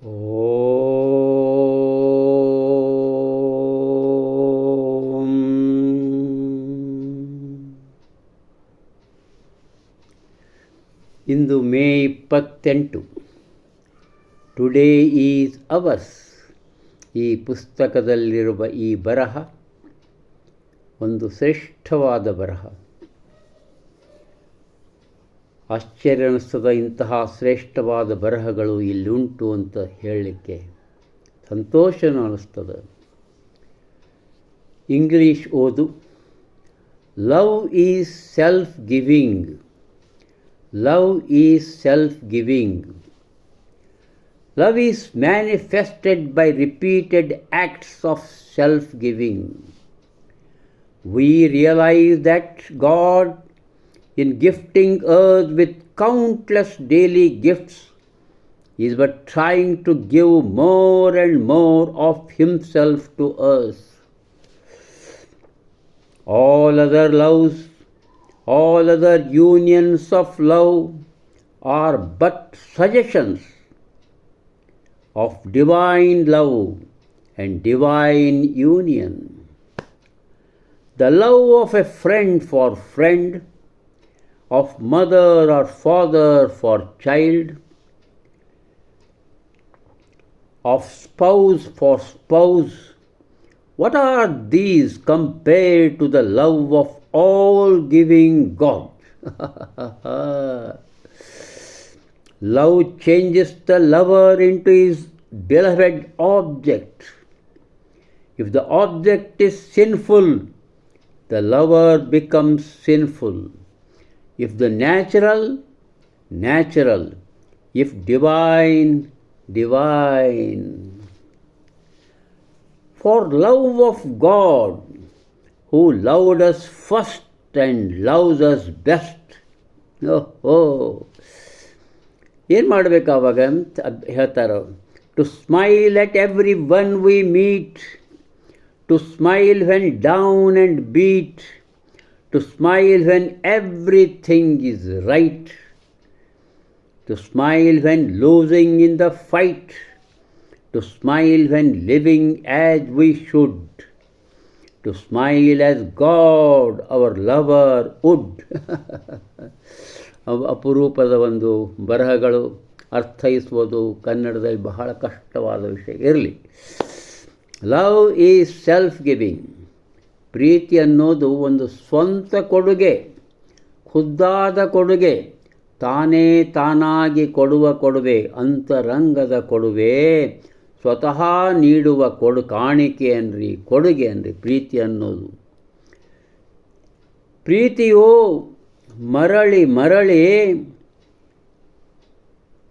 ಓಂ. ಇಂದು May 28. Today is ours. ಈ ಪುಸ್ತಕದಲ್ಲಿರುವ ಈ ಬರಹ ಒಂದು ಶ್ರೇಷ್ಠವಾದ ಬರಹ. ಆಶ್ಚರ್ಯ ಅನ್ನಿಸ್ತದ, ಇಂತಹ ಶ್ರೇಷ್ಠವಾದ ಬರಹಗಳು ಇಲ್ಲುಂಟು ಅಂತ ಹೇಳಲಿಕ್ಕೆ ಸಂತೋಷನೂ ಅನ್ನಿಸ್ತದೆ. ಇಂಗ್ಲೀಷ್ ಓದು. Love is self giving. Love is self giving. Love is manifested by repeated acts of self-giving. We realize that God, in gifting us with countless daily gifts, is but trying to give more and more of Himself to us. All other loves, all other unions of love are but suggestions of divine love and divine union. The love of a friend for friend, of mother or father for child, of spouse for spouse, what are these compared to the love of all-giving God? Love changes the lover into his beloved object. If the object is sinful, the lover becomes sinful. If the natural, natural. If divine, divine. For love of God, who loved us first and loves us best. ಏನು ಮಾಡಬೇಕು ಆವಾಗ ಅಂತ ಹೇಳ್ತಾರೆ. To smile at every one we meet, to smile when down and beat, to smile when everything is right, to smile when losing in the fight, to smile when living as we should, to smile as God our lover would. ಅಪರೂಪದ ಒಂದು ಬರಹಗಳು, ಅರ್ಥೈಸುವುದು ಕನ್ನಡದಲ್ಲಿ ಬಹಳ ಕಷ್ಟವಾದ ವಿಷಯ. ಇರಲಿ. Love is self giving. ಪ್ರೀತಿ ಅನ್ನೋದು ಒಂದು ಸ್ವಂತ ಕೊಡುಗೆ, ಖುದ್ದಾದ ಕೊಡುಗೆ, ತಾನೇ ತಾನಾಗಿ ಕೊಡುವ ಕೊಡುವೆ, ಅಂತರಂಗದ ಕೊಡುವೆ, ಸ್ವತಃ ನೀಡುವ ಕಾಣಿಕೆ ಅನ್ರಿ, ಕೊಡುಗೆ ಅನ್ರಿ ಪ್ರೀತಿ ಅನ್ನೋದು. ಪ್ರೀತಿಯು ಮರಳಿ ಮರಳಿ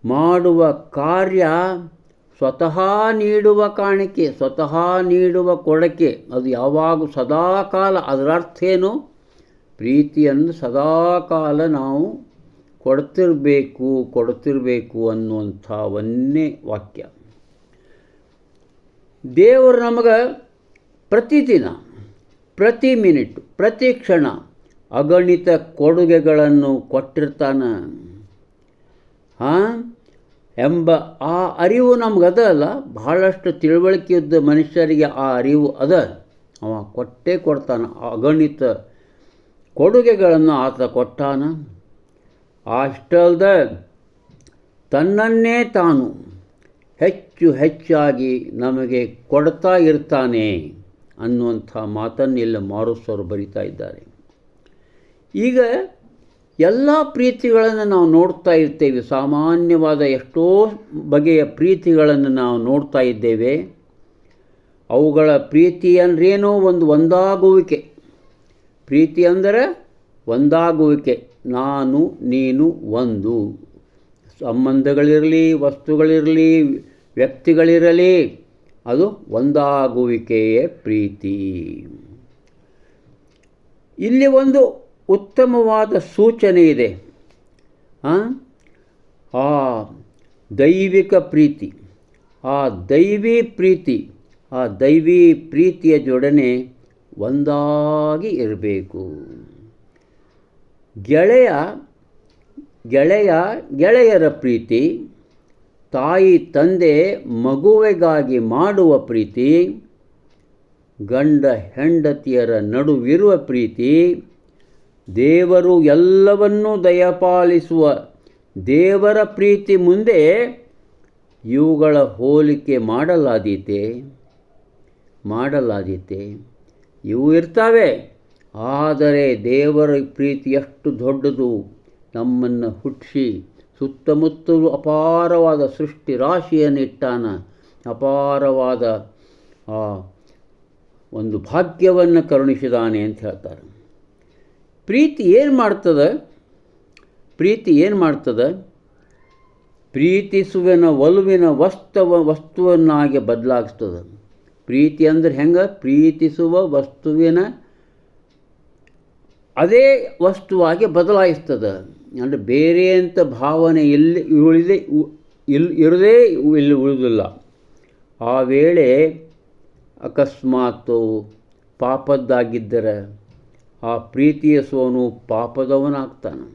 ಮಾಡುವ ಕಾರ್ಯ, ಸ್ವತಃ ನೀಡುವ ಕಾಣಿಕೆ, ಸ್ವತಃ ನೀಡುವ ಕೊಡಕೆ. ಅದು ಯಾವಾಗ ಸದಾಕಾಲ. ಅದರ ಅರ್ಥ ಏನು? ಪ್ರೀತಿಯನ್ನು ಸದಾಕಾಲ ನಾವು ಕೊಡ್ತಿರಬೇಕು ಅನ್ನುವಂಥವನ್ನೇ ವಾಕ್ಯ. ದೇವರು ನಮಗೆ ಪ್ರತಿದಿನ, ಪ್ರತಿ ಮಿನಿಟ್, ಪ್ರತಿ ಕ್ಷಣ ಅಗಣಿತ ಕೊಡುಗೆಗಳನ್ನು ಕೊಟ್ಟಿರ್ತಾನೆ ಎಂಬ ಆ ಅರಿವು ನಮಗದ ಅಲ್ಲ. ಬಹಳಷ್ಟು ತಿಳುವಳಿಕೆಯಿದ್ದ ಮನುಷ್ಯರಿಗೆ ಆ ಅರಿವು ಅದ. ಅವ ಕೊಟ್ಟೇ ಕೊಡ್ತಾನೆ. ಅಗಣಿತ ಕೊಡುಗೆಗಳನ್ನು ಆತ ಕೊಟ್ಟಾನ. ಅಷ್ಟಲ್ದ ತನ್ನನ್ನೇ ತಾನು ಹೆಚ್ಚು ಹೆಚ್ಚಾಗಿ ನಮಗೆ ಕೊಡ್ತಾ ಇರ್ತಾನೆ ಅನ್ನುವಂಥ ಮಾತನ್ನು ಇಲ್ಲಿ ಮಾರುಸರು ಬರಿತಾ ಇದ್ದಾರೆ. ಈಗ ಎಲ್ಲ ಪ್ರೀತಿಗಳನ್ನು ನಾವು ನೋಡ್ತಾ ಇರ್ತೇವೆ. ಸಾಮಾನ್ಯವಾದ ಎಷ್ಟೋ ಬಗೆಯ ಪ್ರೀತಿಗಳನ್ನು ನಾವು ನೋಡ್ತಾ ಇದ್ದೇವೆ. ಅವುಗಳ ಪ್ರೀತಿ ಅಂದ್ರೇನೋ ಒಂದಾಗುವಿಕೆ. ಪ್ರೀತಿ ಅಂದರೆ ಒಂದಾಗುವಿಕೆ. ನಾನು ನೀನು ಒಂದು. ಸಂಬಂಧಗಳಿರಲಿ, ವಸ್ತುಗಳಿರಲಿ, ವ್ಯಕ್ತಿಗಳಿರಲಿ, ಅದು ಒಂದಾಗುವಿಕೆಯೇ ಪ್ರೀತಿ. ಇಲ್ಲಿ ಒಂದು ಉತ್ತಮವಾದ ಸೂಚನೆ ಇದೆ. ಆ ದೈವಿಕ ಪ್ರೀತಿ, ಆ ದೈವಿ ಪ್ರೀತಿ, ಆ ದೈವಿ ಪ್ರೀತಿಯ ಜೊಡನೆ ಒಂದಾಗಿ ಇರಬೇಕು. ಗೆಳೆಯರ ಪ್ರೀತಿ, ತಾಯಿ ತಂದೆ ಮಗುವಿಗಾಗಿ ಮಾಡುವ ಪ್ರೀತಿ, ಗಂಡ ಹೆಂಡತಿಯರ ನಡುವಿರುವ ಪ್ರೀತಿ, ದೇವರು ಎಲ್ಲವನ್ನೂ ದಯಪಾಲಿಸುವ ದೇವರ ಪ್ರೀತಿ ಮುಂದೆ ಇವುಗಳ ಹೋಲಿಕೆ ಮಾಡಲಾದೀತೆ. ಇವು ಇರ್ತವೆ, ಆದರೆ ದೇವರ ಪ್ರೀತಿ ಎಷ್ಟು ದೊಡ್ಡದು. ನಮ್ಮನ್ನು ಹುಟ್ಟಿಸಿ ಸುತ್ತಮುತ್ತಲೂ ಅಪಾರವಾದ ಸೃಷ್ಟಿ ರಾಶಿಯನ್ನು ಇಟ್ಟಾನ, ಅಪಾರವಾದ ಒಂದು ಭಾಗ್ಯವನ್ನು ಕರುಣಿಸಿದಾನೆ ಅಂತ ಹೇಳ್ತಾರೆ. ಪ್ರೀತಿ ಏನು ಮಾಡ್ತದೆ? ಪ್ರೀತಿಸುವಿನ ಒಲುವಿನ ವಸ್ತುವನ್ನಾಗಿ ಬದಲಾಗಿಸ್ತದೆ. ಪ್ರೀತಿ ಅಂದರೆ ಹೆಂಗೆ? ಪ್ರೀತಿಸುವ ವಸ್ತುವಿನ ಅದೇ ವಸ್ತುವಾಗಿ ಬದಲಾಯಿಸ್ತದೆ. ಅಂದರೆ ಬೇರೆ ಅಂತ ಭಾವನೆ ಇರದೇ ಇಲ್ಲಿ ಉಳಿದಿಲ್ಲ. ಆ ವೇಳೆ ಅಕಸ್ಮಾತ್ ಪಾಪದ್ದಾಗಿದ್ದರೆ ಆ ಪ್ರೀತಿಯ ಸೋನು ಪಾಪದವನಾಗ್ತಾನೆ.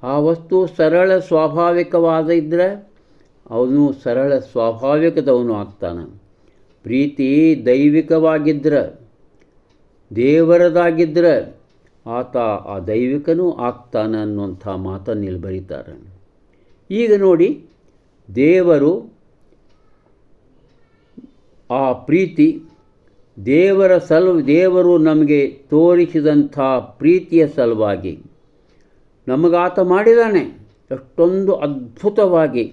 ಆ ವಸ್ತು ಸರಳ ಸ್ವಾಭಾವಿಕವಾದ ಇದ್ದರೆ ಅವನು ಸರಳ ಸ್ವಾಭಾವಿಕದವನು ಆಗ್ತಾನೆ. ಪ್ರೀತಿ ದೈವಿಕವಾಗಿದ್ದರೆ, ದೇವರದಾಗಿದ್ದರೆ ಆತ ಆ ದೈವಿಕನೂ ಆಗ್ತಾನೆ ಅನ್ನುವಂಥ ಮಾತನ್ನು ಇಲ್ಲಿ ಬರೀತಾರೆ. ಈಗ ನೋಡಿ, ಆ ಪ್ರೀತಿ ದೇವರು ನಮಗೆ ತೋರಿಸಿದಂಥ ಪ್ರೀತಿಯ ಸಲುವಾಗಿ ನಮಗಾತ ಮಾಡಿದ್ದಾನೆ. ಎಷ್ಟೊಂದು ಅದ್ಭುತವಾಗಿ,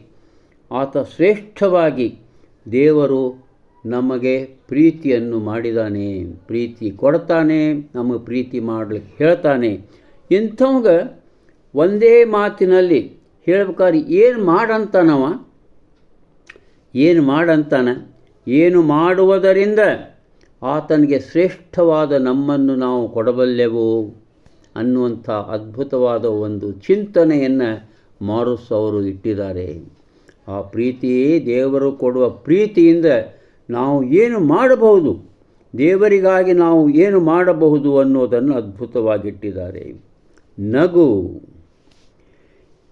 ಆತ ಶ್ರೇಷ್ಠವಾಗಿ ದೇವರು ನಮಗೆ ಪ್ರೀತಿಯನ್ನು ಮಾಡಿದ್ದಾನೆ. ಪ್ರೀತಿ ಕೊಡ್ತಾನೆ, ನಮಗೆ ಪ್ರೀತಿ ಮಾಡಲಿಕ್ಕೆ ಹೇಳ್ತಾನೆ. ಇಂಥವಂಗೆ ಒಂದೇ ಮಾತಿನಲ್ಲಿ ಹೇಳ್ಬೇಕಾದ್ರೆ ಏನು ಮಾಡುವುದರಿಂದ ಆತನಿಗೆ ಶ್ರೇಷ್ಠವಾದ ನಮ್ಮನ್ನು ನಾವು ಕೊಡಬಲ್ಲೆವು ಅನ್ನುವಂಥ ಅದ್ಭುತವಾದ ಒಂದು ಚಿಂತನೆಯನ್ನು ಮಾರುಸ್ ಅವರು ಇಟ್ಟಿದ್ದಾರೆ. ಆ ಪ್ರೀತಿ, ದೇವರು ಕೊಡುವ ಪ್ರೀತಿಯಿಂದ ನಾವು ಏನು ಮಾಡಬಹುದು, ದೇವರಿಗಾಗಿ ನಾವು ಏನು ಮಾಡಬಹುದು ಅನ್ನೋದನ್ನು ಅದ್ಭುತವಾಗಿಟ್ಟಿದ್ದಾರೆ.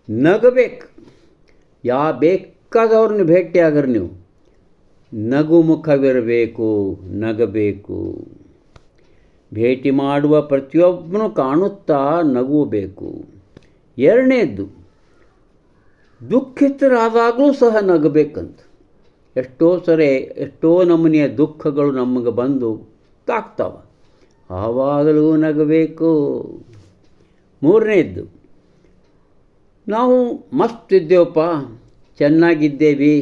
ನಗಬೇಕು. ಬೇಕಾದವ್ರನ್ನ ಭೇಟಿಯಾಗ್ರಿ ನೀವು, ನಗುಮುಖವಿರಬೇಕು, ನಗಬೇಕು. ಭೇಟಿ ಮಾಡುವ ಪ್ರತಿಯೊಬ್ಬನು ಕಾಣುತ್ತಾ ನಗಬೇಕು. ಎರಡನೇದ್ದು, ದುಃಖಿತರಾದಾಗಲೂ ಸಹ ನಗಬೇಕಂತ. ಎಷ್ಟೋ ನಮೂನೆಯ ದುಃಖಗಳು ನಮಗೆ ಬಂದು ತಾಕ್ತಾವ, ಆವಾಗಲೂ ನಗಬೇಕು. ಮೂರನೇದ್ದು, ನಾವು ಮಸ್ತ್ ಇದ್ದೇವಪ್ಪ, ಚೆನ್ನಾಗಿದ್ದೇವೆ,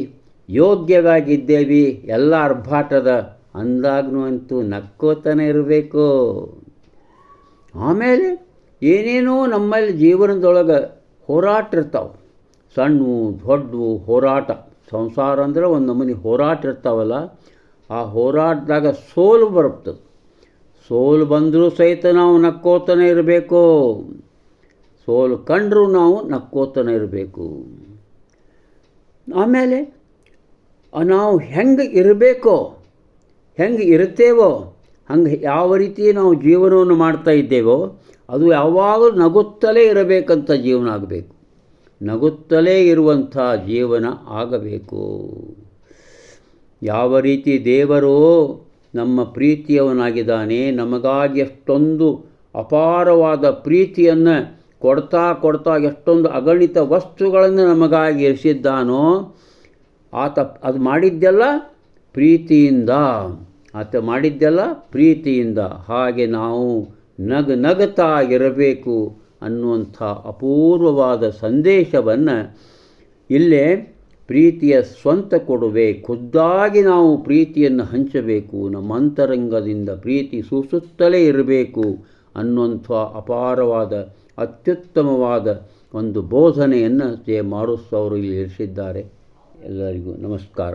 ಯೋಗ್ಯವಾಗಿದ್ದೇವೆ, ಎಲ್ಲ ಅರ್ಭಾಟದ ಅಂದಾಗೂ ಅಂತೂ ನಕ್ಕೋತಾನೆ ಇರಬೇಕು. ಆಮೇಲೆ ಏನೇನೋ ನಮ್ಮಲ್ಲಿ ಜೀವನದೊಳಗೆ ಹೋರಾಟ ಇರ್ತಾವೆ, ಸಣ್ಣವು ದೊಡ್ಡವು ಹೋರಾಟ. ಸಂಸಾರ ಅಂದರೆ ಒಂದು ನಮೂನಿ ಹೋರಾಟ ಇರ್ತಾವಲ್ಲ, ಆ ಹೋರಾಟದಾಗ ಸೋಲು ಬರ್ತದೆ. ಸೋಲು ಬಂದರೂ ಸಹಿತ ನಾವು ನಕ್ಕೋತಾನೆ ಇರಬೇಕು, ಸೋಲು ಕಂಡರೂ ನಾವು ನಕ್ಕೋತಾನೆ ಇರಬೇಕು. ಆಮೇಲೆ ನಾವು ಹೆಂಗೆ ಇರ್ತೇವೋ ಹಂಗೆ ಯಾವ ರೀತಿ ನಾವು ಜೀವನವನ್ನು ಮಾಡ್ತಾ ಇದ್ದೇವೋ ಅದು ಯಾವಾಗಲೂ ನಗುತ್ತಲೇ ಇರಬೇಕಂತ ಜೀವನ ಆಗಬೇಕು, ನಗುತ್ತಲೇ ಇರುವಂಥ ಜೀವನ ಆಗಬೇಕು. ಯಾವ ರೀತಿ ದೇವರು ನಮ್ಮ ಪ್ರೀತಿಯವನಾಗಿದ್ದಾನೆ, ನಮಗಾಗಿ ಎಷ್ಟೊಂದು ಅಪಾರವಾದ ಪ್ರೀತಿಯನ್ನು ಕೊಡ್ತಾ ಎಷ್ಟೊಂದು ಅಗಣಿತ ವಸ್ತುಗಳನ್ನು ನಮಗಾಗಿ ಇರಿಸಿದ್ದಾನೋ, ಆತ ಅದು ಮಾಡಿದ್ದೆಲ್ಲ ಪ್ರೀತಿಯಿಂದ. ಹಾಗೆ ನಾವು ನಗುತ್ತಾ ಇರಬೇಕು ಅನ್ನುವಂಥ ಅಪೂರ್ವವಾದ ಸಂದೇಶವನ್ನು ಇಲ್ಲೇ ಪ್ರೀತಿಯ ಸ್ವಂತ ಕೊಡುವೆ, ಖುದ್ದಾಗಿ ನಾವು ಪ್ರೀತಿಯನ್ನು ಹಂಚಬೇಕು, ನಮ್ಮ ಅಂತರಂಗದಿಂದ ಪ್ರೀತಿ ಸೂಸುತ್ತಲೇ ಇರಬೇಕು ಅನ್ನುವಂಥ ಅಪಾರವಾದ ಅತ್ಯುತ್ತಮವಾದ ಒಂದು ಬೋಧನೆಯನ್ನು ಮಾರುಸ್ ಅವರು ಇಲ್ಲಿ ಇರಿಸಿದ್ದಾರೆ. ಎಲ್ಲರಿಗೂ ನಮಸ್ಕಾರ.